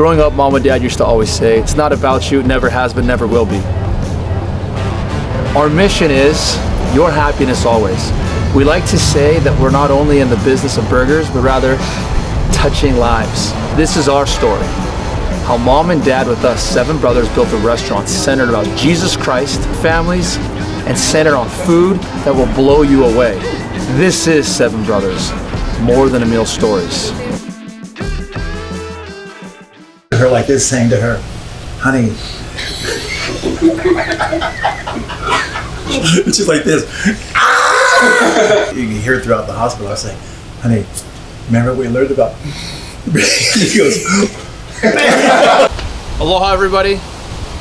Growing up, Mom and Dad used to always say, it's not about you, it never has been, never will be. Our mission is your happiness always. We like to say that we're not only in the business of burgers, but rather touching lives. This is our story. How Mom and Dad with us, 7 brothers, built a restaurant centered around Jesus Christ, families, and centered on food that will blow you away. This is 7 Brothers, more than a meal stories. Her like this, saying to her, honey. She's like this. You can hear it throughout the hospital. I was like, honey, remember what we learned about? He goes, Aloha everybody,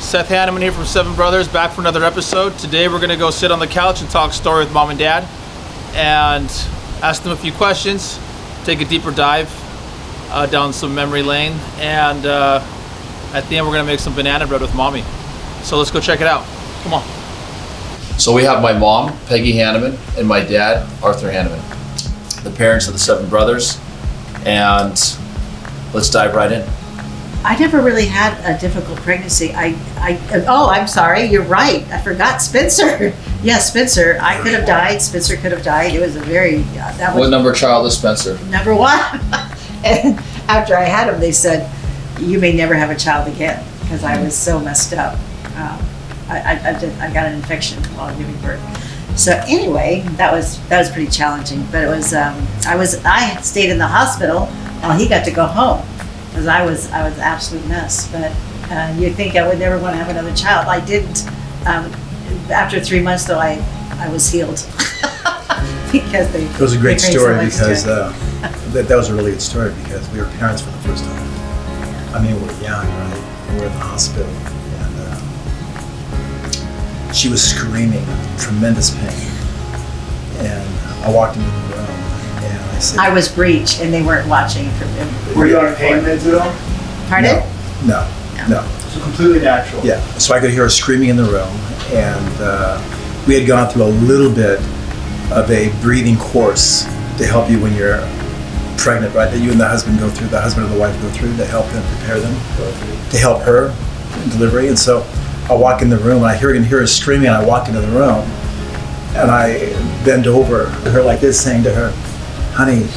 Seth Hanneman here from 7 Brothers, back for another episode. Today we're gonna go sit on the couch and talk story with Mom and Dad and ask them a few questions, take a deeper dive down some memory lane, and at the end we're gonna make some banana bread with Mommy. So let's go check it out, come on. So we have my mom, Peggy Hanneman, and my dad, Arthur Hanneman, the parents of the 7 brothers, and let's dive right in. I never really had a difficult pregnancy. I'm sorry, you're right. I forgot Spencer. Yes, Spencer. I could have died. Spencer could have died. It was a very, that was What number child is Spencer? number 1. And after I had him, they said, you may never have a child again, because I was so messed up. I got an infection while giving birth. So anyway, that was pretty challenging. But it was I stayed in the hospital while he got to go home, because I was an absolute mess. But you think I would never want to have another child. I didn't. After 3 months, though, I was healed. Because they. it was a great they story prayed so much because that was a really good story because we were parents for the first time. I mean, we were young, right? We were in the hospital, and she was screaming, tremendous pain. And I walked into the room, and I said, I was breech, and they weren't watching for me. Were you on pain meds at all? Pardon? No. So completely natural. Yeah, so I could hear her screaming in the room, and we had gone through a little bit of a breathing course to help you when you're pregnant, right? That you and the husband go through, the husband and the wife go through to help them, prepare them, to help her in delivery. And so I walk in the room, and I hear her screaming, and I walk into the room, and I bend over to her like this, saying to her, honey.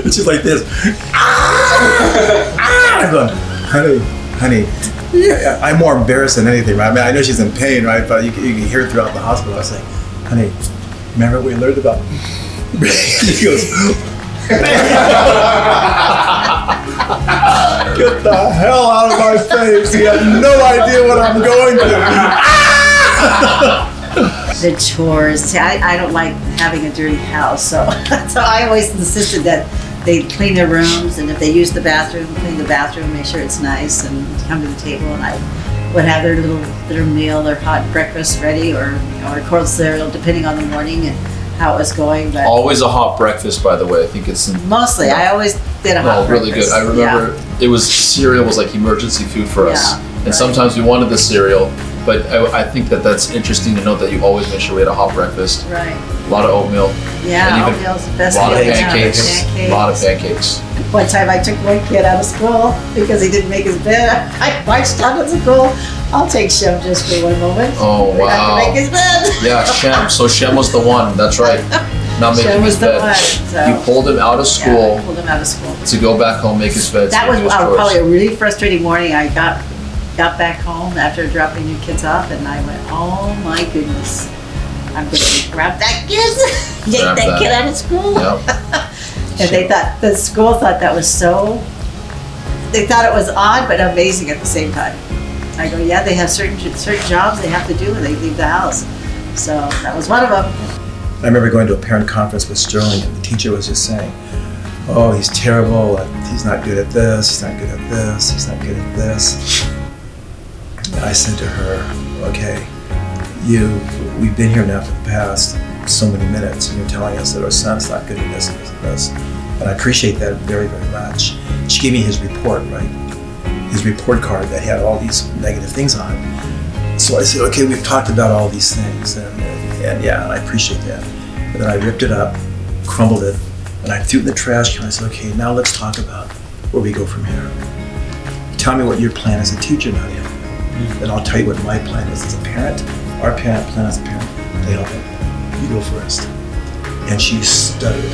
And she's like this. I'm going, honey. Yeah, I'm more embarrassed than anything, right? I mean, I know she's in pain, right? But you can hear it throughout the hospital. I was like, honey, remember what we learned about? He goes, get the hell out of my face. He had no idea what I'm going through. The chores. See, I don't like having a dirty house, so I always insisted that they clean their rooms, and if they use the bathroom, clean the bathroom, make sure it's nice, and come to the table, and I would have their meal, their hot breakfast ready, or cold cereal, depending on the morning and how it was going. But Always a hot breakfast, by the way. I think it's mostly, I always did a hot really good. breakfast. I remember cereal was like emergency food for us, Yeah, and right. sometimes we wanted the cereal. But I think that's interesting to note that you always make sure we had a hot breakfast. Right. A lot of oatmeal. Yeah, and even oatmeal's the best a lot of thing around. pancakes. A lot of pancakes. One time I took one kid out of school because he didn't make his bed. I marched out of school. I'll take Shem just for one moment. Oh, We're not wow. to make his bed. Yeah, Shem. So Shem was the one. That's right. Not making Shem his was the bed. one, so. You pulled him out of Yeah, school I pulled him out of school. to go back home, make his bed. That so was do his chores. probably a really frustrating morning. I got back home after dropping the kids off, and I went, oh my goodness, I'm going to grab that kid, get Grab that that. kid out of school. Yep. And they thought, the school thought that was they thought it was odd but amazing at the same time. I go, yeah, they have certain jobs they have to do when they leave the house. So that was one of them. I remember going to a parent conference with Sterling, and the teacher was just saying, oh, he's terrible, he's not good at this, he's not good at this, he's not good at this. And I said to her, okay, we've been here now for the past so many minutes, and you're telling us that our son's not good at this and this and this. And I appreciate that very, very much. She gave me his report, right? His report card that had all these negative things on it. So I said, okay, we've talked about all these things, and yeah, I appreciate that. And then I ripped it up, crumbled it, And I threw it in the trash can. I said, okay, now let's talk about where we go from here. Tell me what your plan as a teacher, Nadia. Then I'll tell you what my plan is as a parent. Our parent plan as a parent to help him. You go first. And she stuttered,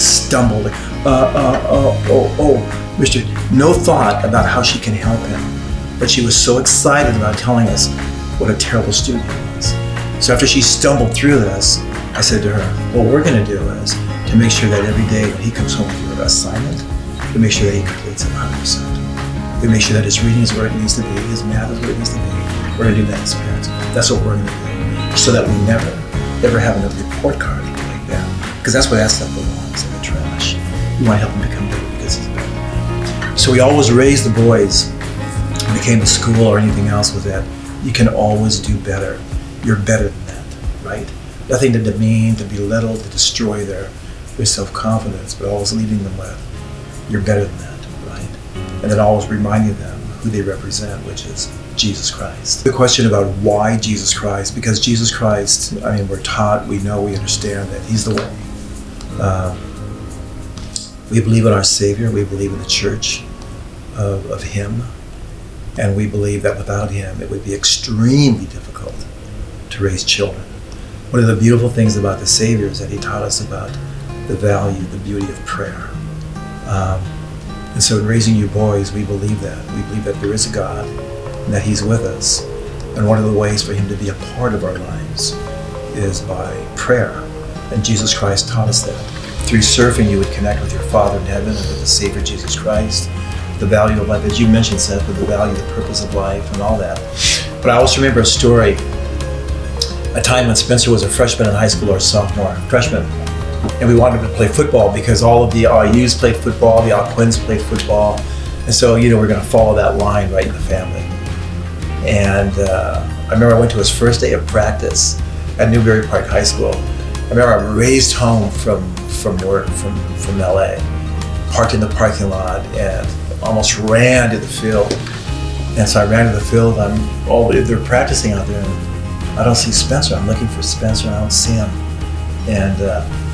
stumbled, Mister, no thought about how she can help him. But she was so excited about telling us what a terrible student he was. So after she stumbled through this, I said to her, what we're gonna do is to make sure that every day when he comes home with your assignment, we make sure that he completes it 100%. We make sure that his reading is where it needs to be, his math is where it needs to be. We're gonna do that as parents. That's what we're gonna do. So that we never, ever have another report card like that. Because that's where that stuff belongs, in the trash. We wanna help him become better because he's better. So we always raise the boys, when it came to school or anything else with that, you can always do better. You're better than that, right? Nothing to demean, to belittle, to destroy their self-confidence, but always leaving them with, you're better than that, right? And then always reminding them who they represent, which is Jesus Christ. The question about why Jesus Christ, because Jesus Christ, I mean, we're taught, we know, we understand that he's the way. We believe in our Savior, we believe in the church of him, and we believe that without him, it would be extremely difficult to raise children. One of the beautiful things about the Savior is that he taught us about the value, the beauty of prayer. And so in raising you boys, we believe that. We believe that there is a God and that he's with us. And one of the ways for him to be a part of our lives is by prayer. And Jesus Christ taught us that. Through surfing, you would connect with your Father in heaven and with the Savior Jesus Christ. The value of life, as you mentioned, Seth, with the value, the purpose of life and all that. But I also remember a story, a time when Spencer was a freshman in high school or a sophomore, freshman. And we wanted him to play football because all of the RUs played football, the Alquins played football. And so, we're going to follow that line right in the family. And I remember I went to his first day of practice at Newbury Park High School. I remember I raced home from work, from LA, parked in the parking lot and almost ran to the field. And so I ran to the field, they're practicing out there and I don't see Spencer. I'm looking for Spencer and I don't see him. And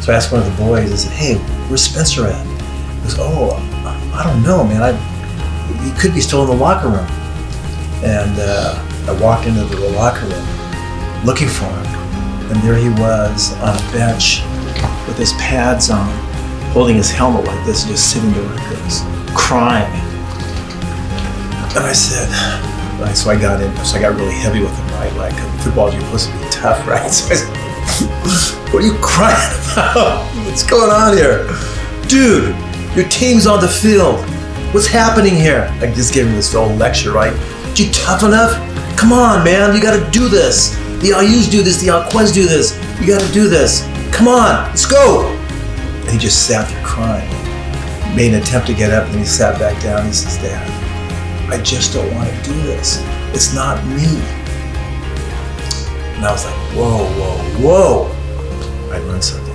so I asked one of the boys, I said, hey, where's Spencer at? He goes, I don't know, man. He could be still in the locker room. And I walked into the locker room looking for him. And there he was on a bench with his pads on, holding his helmet like this, just sitting there like this, crying. And I said, so I got really heavy with him, right? Like, football, you're supposed to be tough, right? So I said, what are you crying about? What's going on here? Dude, your team's on the field. What's happening here? I just gave him this whole lecture, right? You tough enough? Come on, man, you gotta do this. The RUs do this, the Alquins do this. You gotta do this. Come on, let's go. And he just sat there crying. Made an attempt to get up, and then he sat back down. He says, Dad, I just don't want to do this. It's not me. And I was like, whoa. I learned something.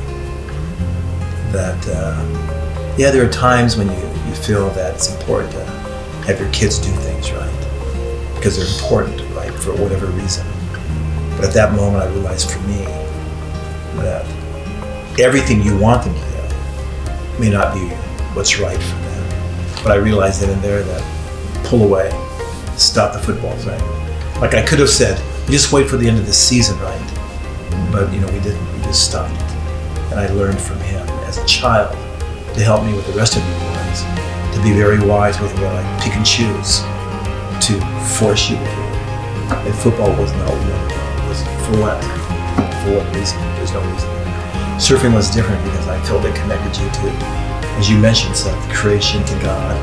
That, there are times when you feel that it's important to have your kids do things right. Because they're important, right, for whatever reason. But at that moment, I realized for me that everything you want them to do may not be what's right for them. But I realized then and there that pull away, stop the football thing. Like I could have said, just wait for the end of the season, right? But we didn't. We just stopped. And I learned from him as a child to help me with the rest of you boys to be very wise with what I pick and choose to force you to do. And football was not one. It was for what? For what reason? There's no reason. Surfing was different because I felt it connected you to, as you mentioned, Seth, creation to God.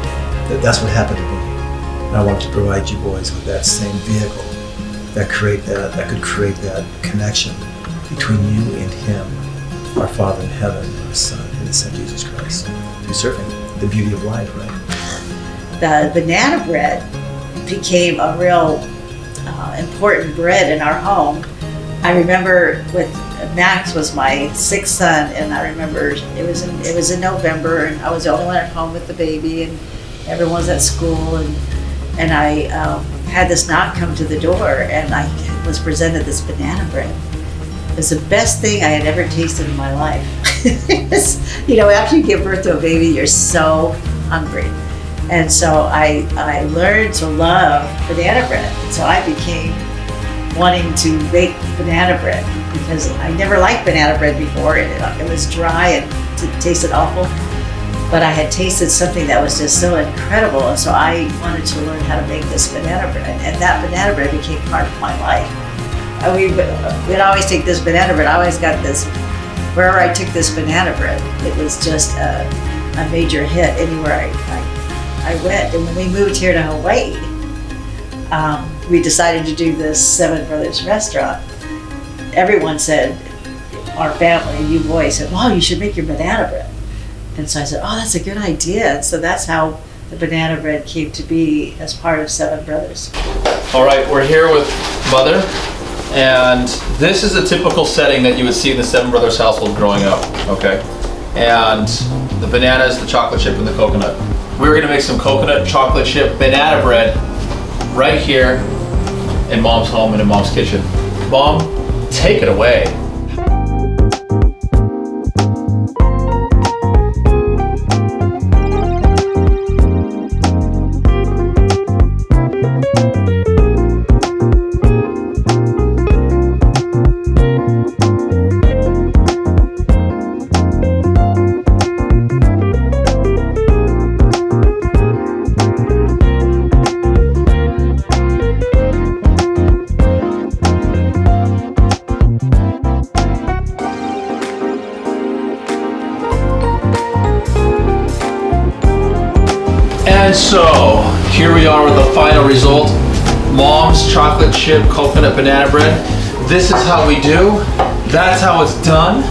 That's what happened to me. And I want to provide you boys with that same vehicle that could create that connection between you and Him, our Father in heaven, our Son, and His Son Jesus Christ, through surfing, the beauty of life, right? The banana bread became a real important bread in our home. I remember Max was my sixth son, and I remember it was in November, and I was the only one at home with the baby, and everyone was at school, and I had this knock come to the door, and I was presented this banana bread. It was the best thing I had ever tasted in my life. You know, after you give birth to a baby, you're so hungry. And so I learned to love banana bread. And so I became wanting to bake banana bread because I never liked banana bread before. It was dry and it tasted awful. But I had tasted something that was just so incredible. And so I wanted to learn how to make this banana bread. And that banana bread became part of my life. And we'd always take this banana bread. I always got this, wherever I took this banana bread, it was just a major hit anywhere I went. And when we moved here to Hawaii, we decided to do this Seven Brothers restaurant. Everyone said, our family, you boys said, wow, you should make your banana bread. And so I said, oh, that's a good idea. And so that's how the banana bread came to be as part of Seven Brothers. All right, we're here with Mother, and this is a typical setting that you would see in the Seven Brothers household growing up, okay? And the bananas, the chocolate chip, and the coconut. We're gonna make some coconut chocolate chip banana bread right here in Mom's home and in Mom's kitchen. Mom, take it away. And so, here we are with the final result. Mom's chocolate chip coconut banana bread. This is how we do. That's how it's done.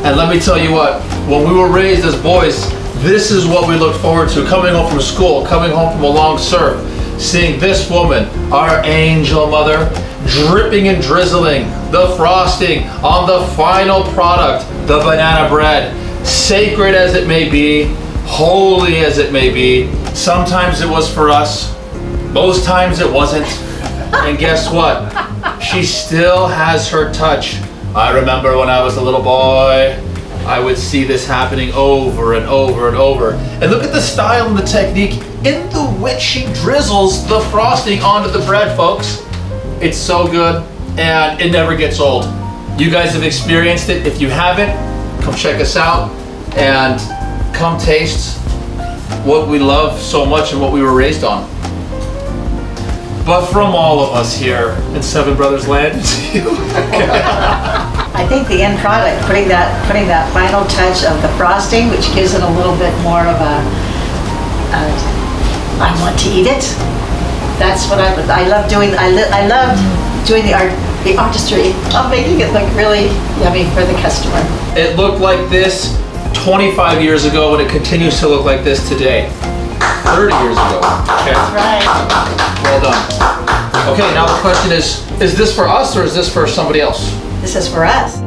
And let me tell you what, when we were raised as boys, this is what we looked forward to. Coming home from school, coming home from a long surf, seeing this woman, our angel mother, dripping and drizzling the frosting on the final product, the banana bread. Sacred as it may be, holy as it may be, sometimes it was for us, most times it wasn't. And guess what? She still has her touch. I remember when I was a little boy, I would see this happening over and over and over. And look at the style and the technique in the which she drizzles the frosting onto the bread, folks. It's so good and it never gets old. You guys have experienced it. If you haven't, come check us out and come taste what we love so much and what we were raised on. But from all of us here in Seven Brothers Land, I think the end product, putting that final touch of the frosting, which gives it a little bit more of a I want to eat it. That's what I love doing. I loved doing the artistry of making it look really yummy for the customer. it looked like this 25 years ago and it continues to look like this today. 30 years ago. Okay. Right. Well done. Okay, now the question is this for us or is this for somebody else? This is for us.